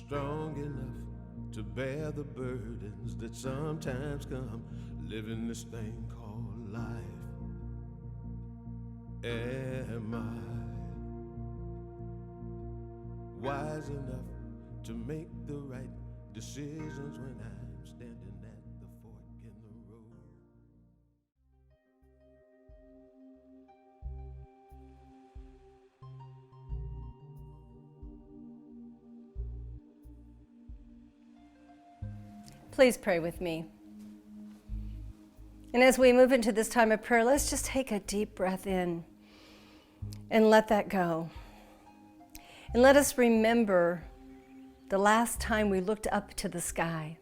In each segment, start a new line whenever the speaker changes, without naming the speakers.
strong enough to bear the burdens that sometimes come living this thing called life? Am I wise enough to make the right decisions when I'm standing at the fork in the road?
Please pray with me. And as we move into this time of prayer, let's just take a deep breath in and let that go. And let us remember the last time we looked up to the sky.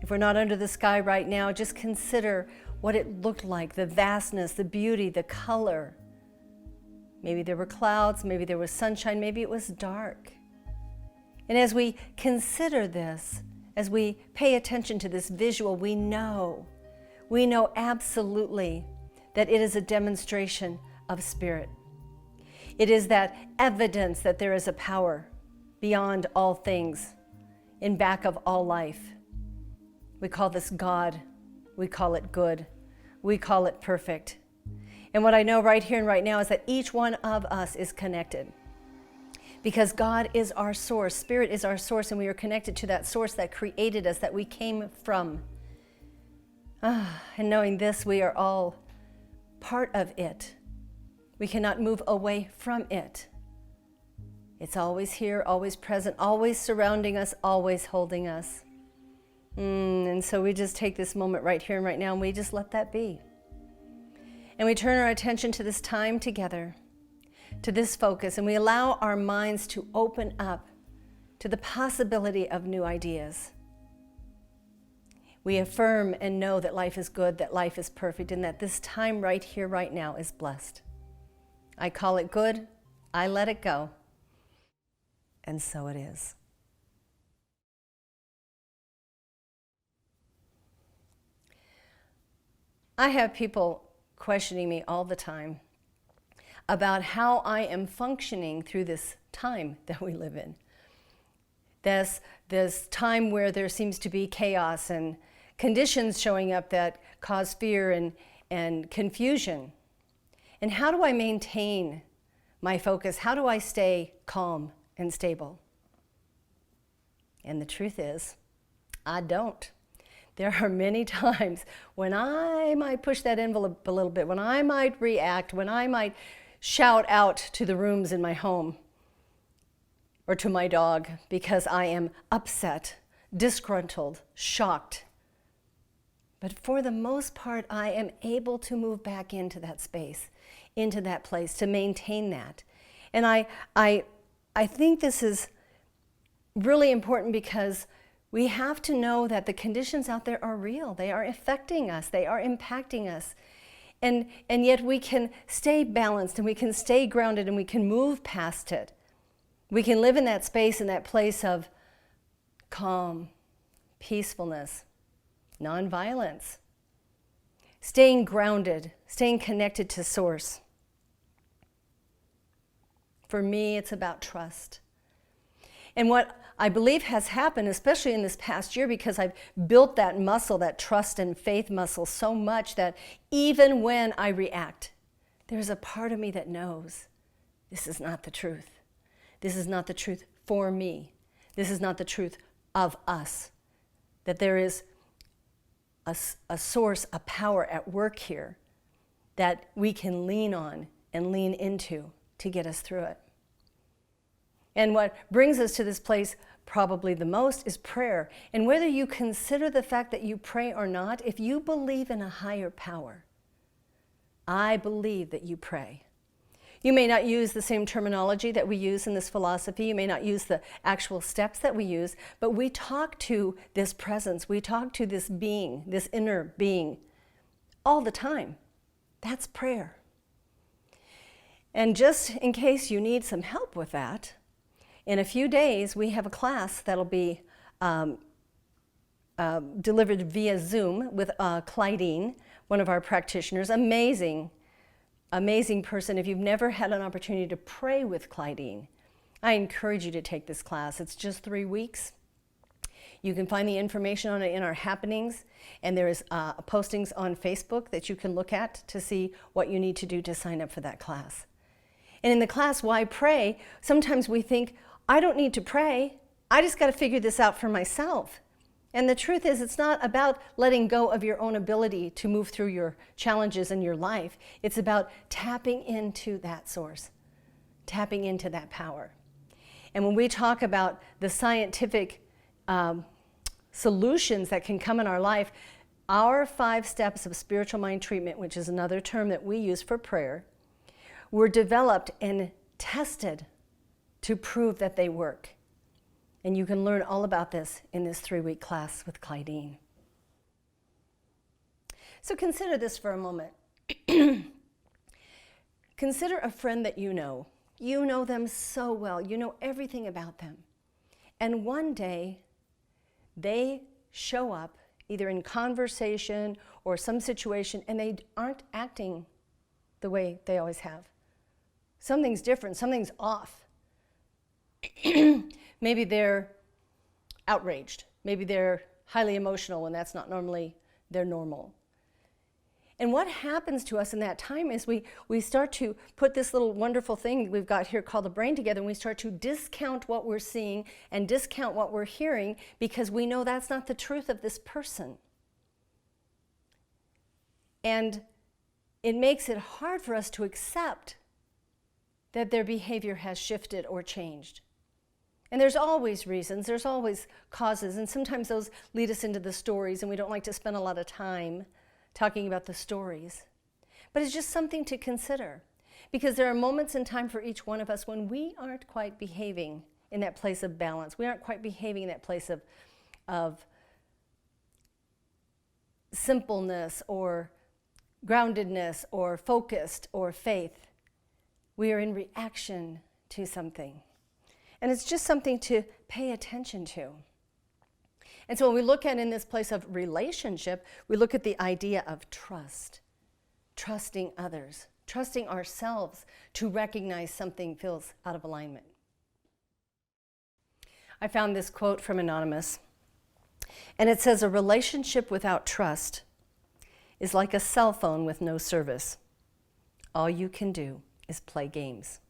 If we're not under the sky right now, just consider what it looked like, the vastness, the beauty, the color. Maybe there were clouds, maybe there was sunshine, maybe it was dark. And as we consider this, as we pay attention to this visual, we know absolutely that it is a demonstration of spirit. It is that evidence that there is a power beyond all things, in back of all life. We call this God. We call it good. We call it perfect. And what I know right here and right now is that each one of us is connected. Because God is our source, Spirit is our source, and we are connected to that source that created us, that we came from. And knowing this, we are all part of it. We cannot move away from it. It's always here, always present, always surrounding us, always holding us. And so we just take this moment right here and right now, and we just let that be. And we turn our attention to this time together, to this focus, and we allow our minds to open up to the possibility of new ideas. We affirm and know that life is good, that life is perfect, and that this time right here, right now is blessed. I call it good, I let it go, and so it is. I have people questioning me all the time about how I am functioning through this time that we live in. This time where there seems to be chaos and conditions showing up that cause fear and confusion. And how do I maintain my focus? How do I stay calm and stable? And the truth is, I don't. There are many times when I might push that envelope a little bit, when I might react, when I might shout out to the rooms in my home or to my dog because I am upset, disgruntled, shocked. But for the most part, I am able to move back into that space, into that place, to maintain that. And I think this is really important because we have to know that the conditions out there are real. They are affecting us. They are impacting us. And yet we can stay balanced and we can stay grounded and we can move past it. We can live in that space, in that place of calm, peacefulness, nonviolence, staying grounded, staying connected to source. For me, it's about trust. And what I believe has happened, especially in this past year, because I've built that muscle, that trust and faith muscle so much that even when I react, there's a part of me that knows this is not the truth. This is not the truth for me. This is not the truth of us. That there is a source, a power at work here that we can lean on and lean into to get us through it. And what brings us to this place probably the most is prayer. And whether you consider the fact that you pray or not, if you believe in a higher power, I believe that you pray. You may not use the same terminology that we use in this philosophy. You may not use the actual steps that we use, but we talk to this presence. We talk to this being, this inner being, all the time. That's prayer. And just in case you need some help with that, in a few days, we have a class that'll be delivered via Zoom with Clydeen, one of our practitioners. Amazing person. If you've never had an opportunity to pray with Clydeen, I encourage you to take this class. It's just 3 weeks. You can find the information on it in our happenings, and there's postings on Facebook that you can look at to see what you need to do to sign up for that class. And in the class, Why Pray? Sometimes we think, I don't need to pray. I just got to figure this out for myself. And the truth is, it's not about letting go of your own ability to move through your challenges in your life. It's about tapping into that source, tapping into that power. And when we talk about the scientific solutions that can come in our life, our 5 steps of spiritual mind treatment, which is another term that we use for prayer, were developed and tested to prove that they work. And you can learn all about this in this 3-week class with Clydeen. So consider this for a moment. Consider a friend that you know. You know them so well. You know everything about them. And one day, they show up either in conversation or some situation, and they aren't acting the way they always have. Something's different. Something's off. Maybe they're outraged. Maybe they're highly emotional when that's not normally their normal. And what happens to us in that time is we start to put this little wonderful thing we've got here called the brain together, and we start to discount what we're seeing and discount what we're hearing because we know that's not the truth of this person. And it makes it hard for us to accept that their behavior has shifted or changed. And there's always reasons, there's always causes, and sometimes those lead us into the stories, and we don't like to spend a lot of time talking about the stories. But it's just something to consider, because there are moments in time for each one of us when we aren't quite behaving in that place of balance. We aren't quite behaving in that place of simpleness or groundedness or focused or faith. We are in reaction to something. And it's just something to pay attention to. And so when we look at in this place of relationship, we look at the idea of trust, trusting others, trusting ourselves to recognize something feels out of alignment. I found this quote from Anonymous, and it says, "A relationship without trust is like a cell phone with no service. All you can do is play games."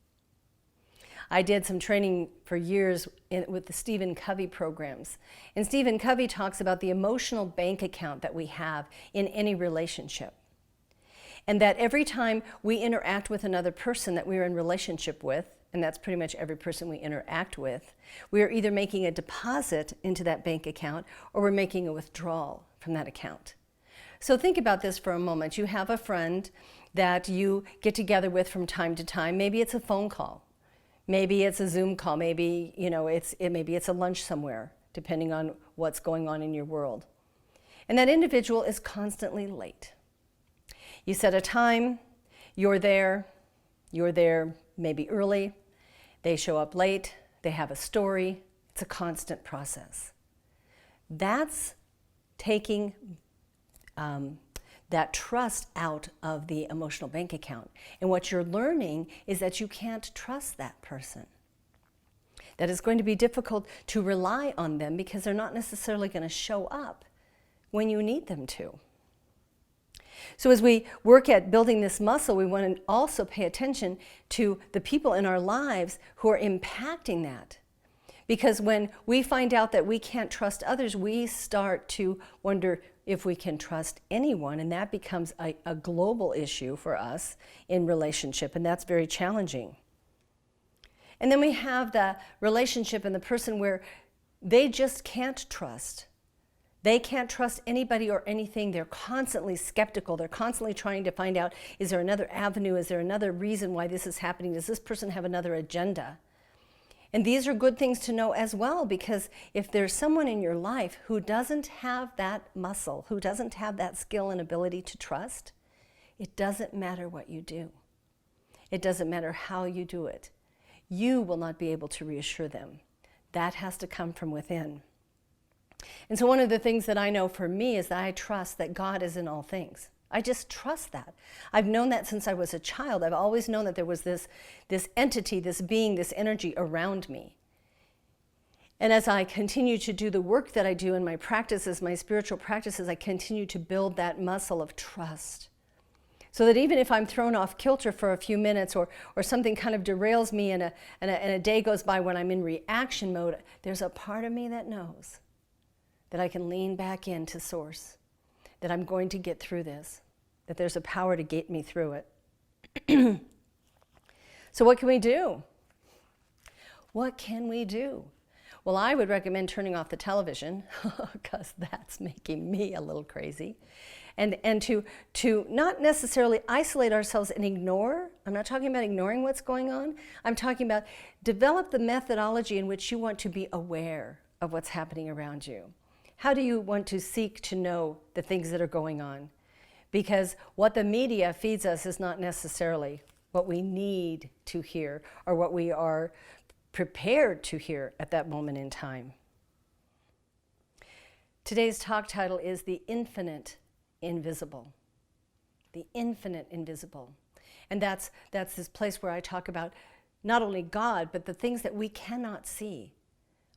I did some training for years with the Stephen Covey programs. And Stephen Covey talks about the emotional bank account that we have in any relationship. And that every time we interact with another person that we're in relationship with, and that's pretty much every person we interact with, we are either making a deposit into that bank account or we're making a withdrawal from that account. So think about this for a moment. You have a friend that you get together with from time to time. Maybe it's a phone call. Maybe it's a Zoom call, maybe it's a lunch somewhere, depending on what's going on in your world. And that individual is constantly late. You set a time, you're there maybe early, they show up late, they have a story, it's a constant process. That's taking that trust out of the emotional bank account. And what you're learning is that you can't trust that person. That it's going to be difficult to rely on them because they're not necessarily going to show up when you need them to. So as we work at building this muscle, we want to also pay attention to the people in our lives who are impacting that. Because when we find out that we can't trust others, we start to wonder if we can trust anyone, and that becomes a global issue for us in relationship, and that's very challenging. And then we have the relationship and the person where they just can't trust. They can't trust anybody or anything. They're constantly skeptical. They're constantly trying to find out, is there another avenue? Is there another reason why this is happening? Does this person have another agenda? And these are good things to know as well, because if there's someone in your life who doesn't have that muscle, who doesn't have that skill and ability to trust, it doesn't matter what you do. It doesn't matter how you do it. You will not be able to reassure them. That has to come from within. And so one of the things that I know for me is that I trust that God is in all things. I just trust that. I've known that since I was a child. I've always known that there was this entity, this being, this energy around me. And as I continue to do the work that I do in my practices, my spiritual practices, I continue to build that muscle of trust. So that even if I'm thrown off kilter for a few minutes or something kind of derails me and a day goes by when I'm in reaction mode, there's a part of me that knows that I can lean back into Source, that I'm going to get through this, that there's a power to get me through it. So what can we do? What can we do? Well, I would recommend turning off the television because that's making me a little crazy. And to not necessarily isolate ourselves and ignore. I'm not talking about ignoring what's going on. I'm talking about develop the methodology in which you want to be aware of what's happening around you. How do you want to seek to know the things that are going on? Because what the media feeds us is not necessarily what we need to hear or what we are prepared to hear at that moment in time. Today's talk title is The Infinite Invisible. The infinite invisible. And that's this place where I talk about not only God, but the things that we cannot see.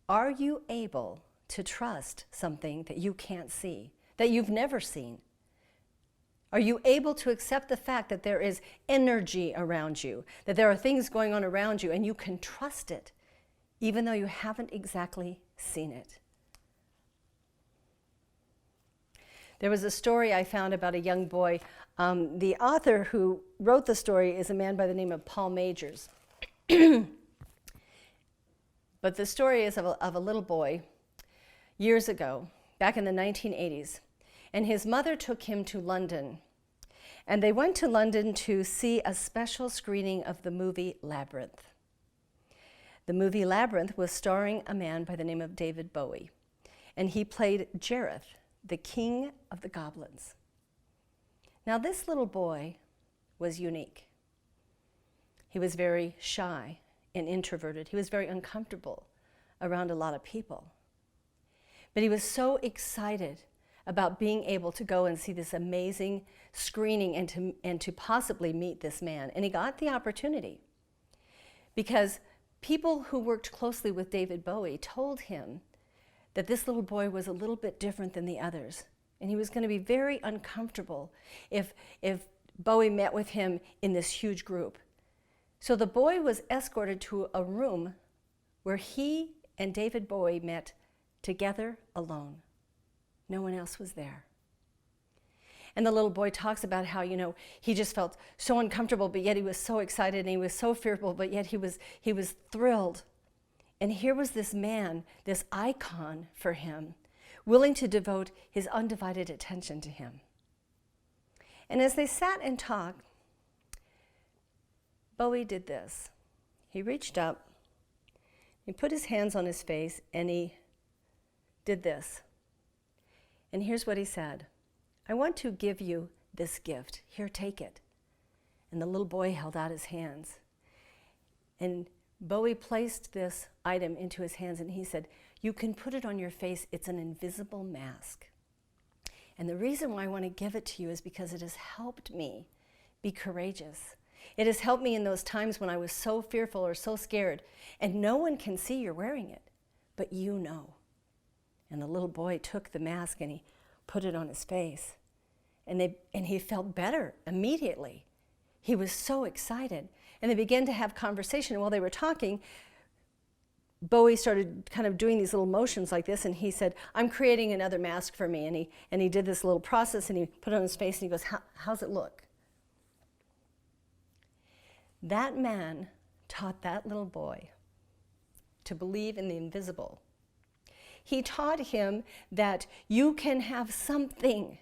Are you able to trust something that you can't see, that you've never seen? Are you able to accept the fact that there is energy around you, that there are things going on around you, and you can trust it, even though you haven't exactly seen it? There was a story I found about a young boy. The author who wrote the story is a man by the name of Paul Magers. But the story is of a little boy years ago, back in the 1980s. And his mother took him to London. And they went to London to see a special screening of the movie Labyrinth. The movie Labyrinth was starring a man by the name of David Bowie. And he played Jareth, the king of the goblins. Now this little boy was unique. He was very shy and introverted. He was very uncomfortable around a lot of people. But he was so excited about being able to go and see this amazing screening and to possibly meet this man. And he got the opportunity because people who worked closely with David Bowie told him that this little boy was a little bit different than the others. And he was going to be very uncomfortable if Bowie met with him in this huge group. So the boy was escorted to a room where he and David Bowie met together alone. No one else was there. And the little boy talks about how, he just felt so uncomfortable, but yet he was so excited, and he was so fearful, but yet he was thrilled. And here was this man, this icon for him, willing to devote his undivided attention to him. And as they sat and talked, Bowie did this. He reached up, he put his hands on his face, and he did this. And here's what he said: "I want to give you this gift. Here, take it." And the little boy held out his hands. And Bowie placed this item into his hands, and he said, "You can put it on your face. It's an invisible mask. And the reason why I want to give it to you is because it has helped me be courageous. It has helped me in those times when I was so fearful or so scared, and no one can see you're wearing it, but you know." And the little boy took the mask and he put it on his face, and he felt better immediately. He was so excited. And they began to have conversation. And while they were talking, Bowie started kind of doing these little motions like this, and he said, "I'm creating another mask for me." And he did this little process, and he put it on his face, and he goes, "How's it look?" That man taught that little boy to believe in the invisible. He taught him that you can have something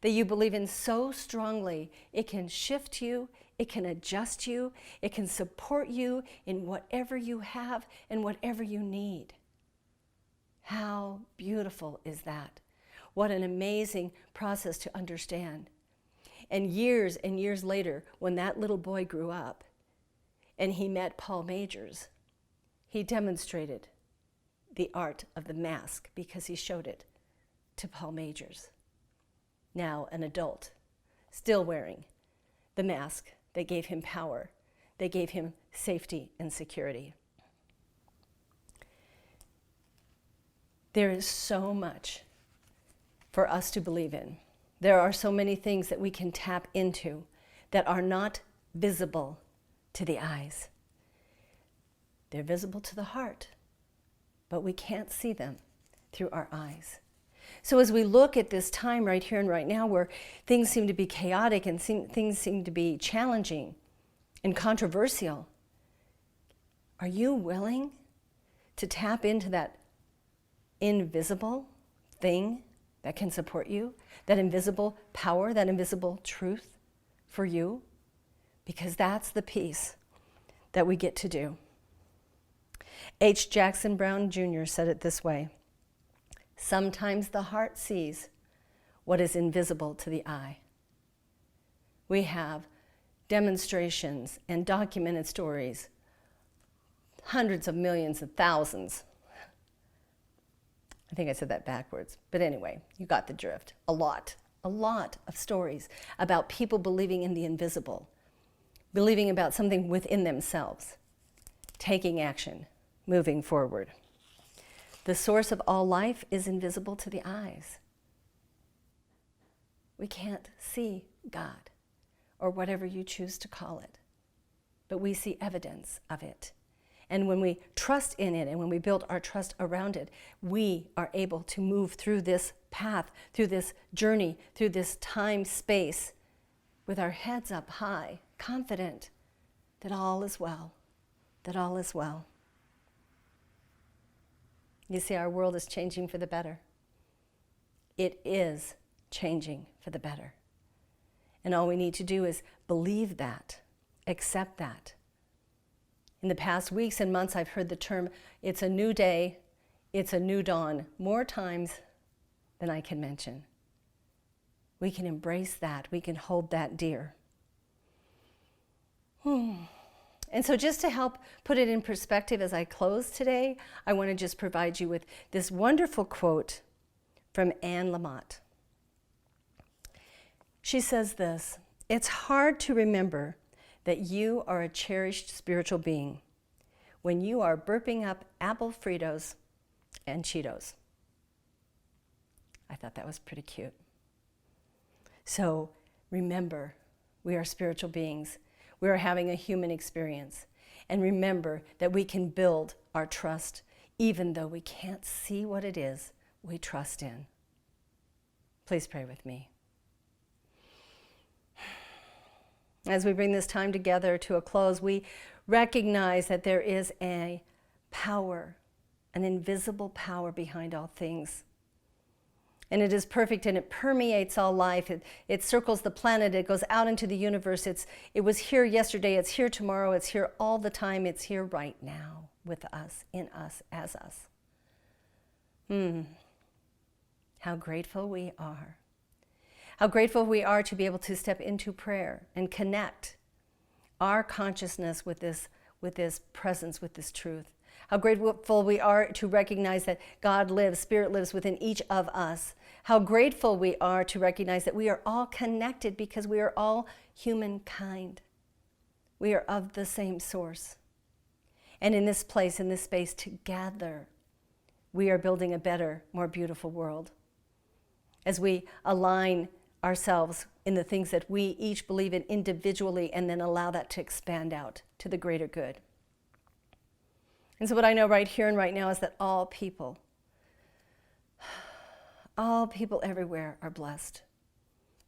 that you believe in so strongly, it can shift you, it can adjust you, it can support you in whatever you have and whatever you need. How beautiful is that? What an amazing process to understand. And years later, when that little boy grew up and he met Paul Magers, he demonstrated the art of the mask because he showed it to Paul Magers, now an adult, still wearing the mask that gave him power, that gave him safety and security. There is so much for us to believe in. There are so many things that we can tap into that are not visible to the eyes. They're visible to the heart, but we can't see them through our eyes. So as we look at this time right here and right now where things seem to be chaotic and things seem to be challenging and controversial, are you willing to tap into that invisible thing that can support you, that invisible power, that invisible truth for you? Because that's the piece that we get to do. H. Jackson Brown Jr. said it this way: sometimes the heart sees what is invisible to the eye. We have demonstrations and documented stories, hundreds of millions of thousands. I think I said that backwards, but anyway, you got the drift. A lot of stories about people believing in the invisible, believing about something within themselves, taking action, moving forward. The source of all life is invisible to the eyes. We can't see God, or whatever you choose to call it, but we see evidence of it. And when we trust in it and when we build our trust around it, we are able to move through this path, through this journey, through this time space with our heads up high, confident that all is well, that all is well. You see, our world is changing for the better. It is changing for the better. And all we need to do is believe that, accept that. In the past weeks and months, I've heard the term, it's a new day, it's a new dawn, more times than I can mention. We can embrace that. We can hold that dear. And so just to help put it in perspective as I close today, I want to just provide you with this wonderful quote from Anne Lamott. She says this: it's hard to remember that you are a cherished spiritual being when you are burping up apple Fritos and Cheetos. I thought that was pretty cute. So remember, we are spiritual beings. We are having a human experience. And remember that we can build our trust even though we can't see what it is we trust in. Please pray with me. As we bring this time together to a close, we recognize that there is a power, an invisible power behind all things. And it is perfect and it permeates all life. It circles the planet, it goes out into the universe. It was here yesterday, it's here tomorrow, it's here all the time, it's here right now with us, in us, as us. How grateful we are. How grateful we are to be able to step into prayer and connect our consciousness with this presence, with this truth. How grateful we are to recognize that God lives, Spirit lives within each of us. How grateful we are to recognize that we are all connected because we are all humankind. We are of the same source. And in this place, in this space, together, we are building a better, more beautiful world. As we align ourselves in the things that we each believe in individually and then allow that to expand out to the greater good. And so what I know right here and right now is that all people everywhere are blessed.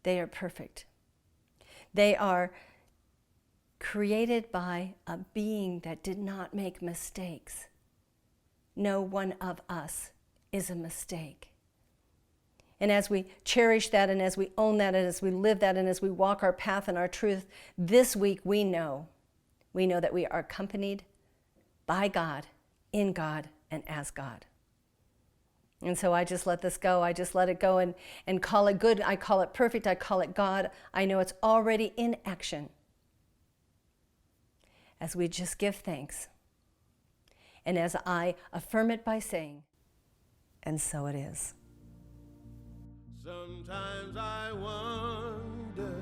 They are perfect. They are created by a being that did not make mistakes. No one of us is a mistake. And as we cherish that and as we own that and as we live that and as we walk our path and our truth, this week we know that we are accompanied by God, in God, and as God. And so I just let this go. I just let it go and call it good. I call it perfect. I call it God. I know it's already in action. As we just give thanks. And as I affirm it by saying, and so it is.
Sometimes I wonder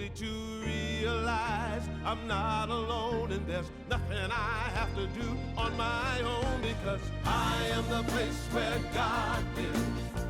only to realize I'm not alone, and there's nothing I have to do on my own, because I am the place where God lives.